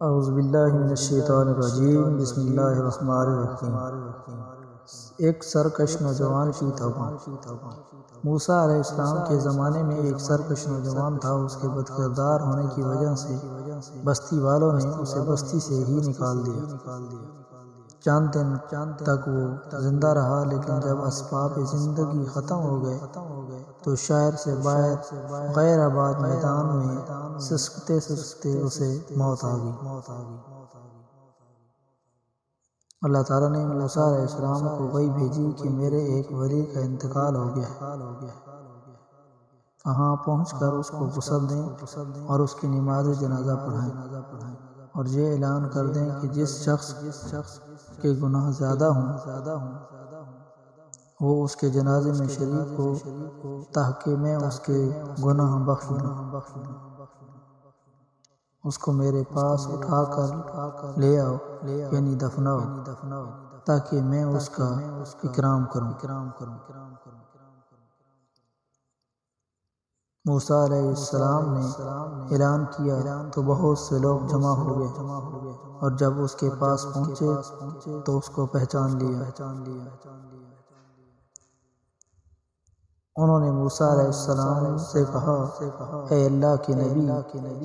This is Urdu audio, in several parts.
اعوذ باللہ من الشیطان الرجیم، بسم اللہ الرحمن الرحیم۔ ایک سرکش نوجوان کی توبہ۔ موسیٰ علیہ السلام کے زمانے میں ایک سرکش نوجوان تھا۔ اس کے بد کردار ہونے کی وجہ سے بستی والوں نے اسے بستی سے ہی نکال دیا۔ چند دن تک وہ زندہ رہا، لیکن جب اسباب زندگی ختم ہو گئے تو شہر سے باہر غیر آباد میدان میں سسکتے سسکتے اسے موت آ گئی۔ اللہ تعالیٰ نے موسیٰ علیہ السلام کو وحی بھیجی کہ میرے ایک ولی کا انتقال ہو گیا ہے، وہاں پہنچ کر اس کو غسل دیں اور اس کی نماز جنازہ پڑھائیں، اور یہ اعلان کر دیں کہ جس شخص کے گناہ زیادہ ہوں وہ اس کے جنازے میں شریک ہو، تاکہ میں اس کے گناہ بخش دوں۔ اس کو میرے پاس اٹھا کر لے آؤ، یعنی دفناؤ، تاکہ میں اس کا اکرام کروں۔ موسیٰ علیہ السلام نے اعلان کیا تو بہت سے لوگ جمع ہو گئے، اور جب اس کے پاس پہنچے تو اس کو پہچان لیا۔ انہوں نے موسیٰ علیہ السلام سے کہا، اے اللہ کے نبی،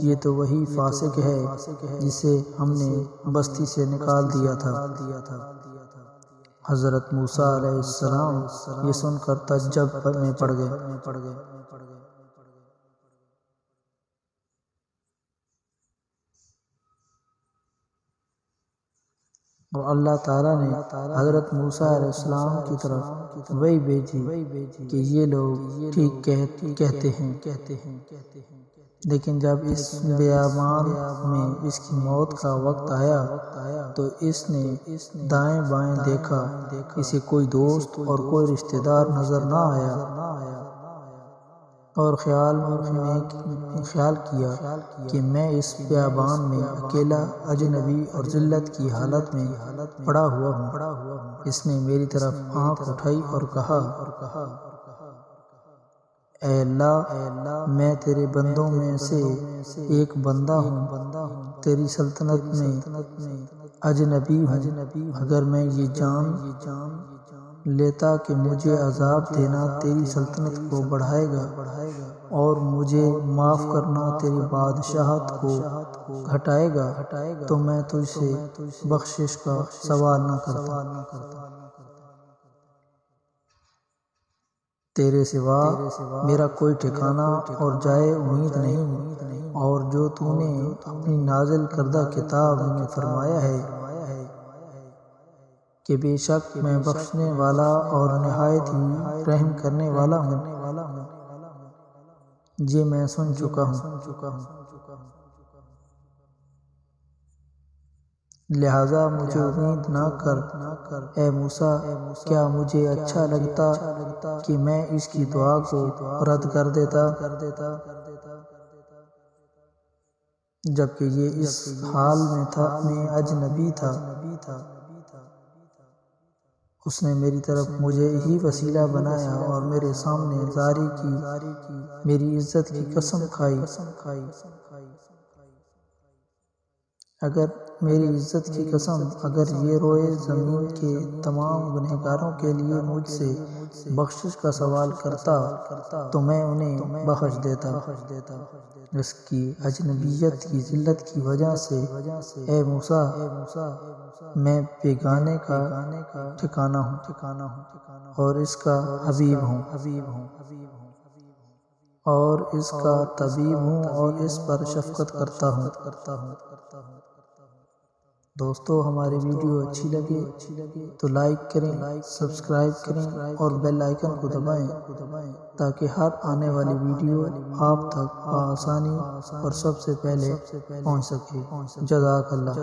یہ تو وہی فاسق ہے جسے ہم نے بستی سے نکال دیا تھا۔ حضرت موسیٰ علیہ السلام یہ سن کر تعجب میں پڑ گئے۔ اور اللہ تعالیٰ نے حضرت موسیٰ علیہ السلام کی طرف وحی بھیجی کہ یہ لوگ ٹھیک کہتے ہیں، لیکن جب اس بیابان میں اس کی موت کا وقت آیا تو اس نے دائیں بائیں دیکھا، اسے کوئی دوست اور کوئی رشتہ دار نظر نہ آیا، اور خیال کیا کہ میں اس بیابان میں اکیلا، اجنبی اور ذلت کی حالت میں پڑا ہوا ہوں۔ اس نے میری طرف آنکھ اٹھائی اور کہا، اے اللہ، میں تیرے بندوں میں سے ایک بندہ ہوں، تیری سلطنت میں اجنبی ہوں۔ اگر میں یہ جان لیتا کہ مجھے عذاب دینا تیری سلطنت کو بڑھائے گا اور مجھے معاف کرنا تیری بادشاہت کو گھٹائے گا تو میں تجھ سے بخشش کا سوال نہ کرتا۔ تیرے سوا میرا کوئی ٹھکانہ اور جائے امید نہیں، اور جو تو نے اپنی نازل کردہ کتاب میں فرمایا ہے کہ بے شک میں بخشنے والا اور نہایت ہی رحم کرنے والا ہوں، یہ میں سن چکا ہوں، لہٰذا مجھے امید نہ کر۔ اے موسیٰ، کیا مجھے اچھا لگتا کہ میں اس کی دعا کو رد کر دیتا، جبکہ یہ اس حال میں اجنبی تھا؟ اس نے میری طرف مجھے ہی وسیلہ بنایا اور میرے سامنے زاری کی، میری عزت کی قسم کھائی۔ اگر میری عزت کی قسم، اگر یہ روئے زمین کے تمام گنہگاروں کے لیے مجھ سے بخشش کا سوال کرتا تو میں انہیں بخش دیتا۔ اس کی اجنبیت کی ذلت کی وجہ سے، اے موسیٰ، میں بیگانے کا ٹھکانہ ہوں اور اس کا حبیب ہوں، اور اس کا طبیب ہوں، اور اس پر شفقت کرتا ہوں۔ دوستو، ہماری ویڈیو اچھی لگے تو لائک کریں، سبسکرائب کریں اور بیل آئیکن کو دبائیں تاکہ ہر آنے والی ویڈیو آپ تک بآسانی اور سب سے پہلے پہنچ سکے۔ جزاک اللہ۔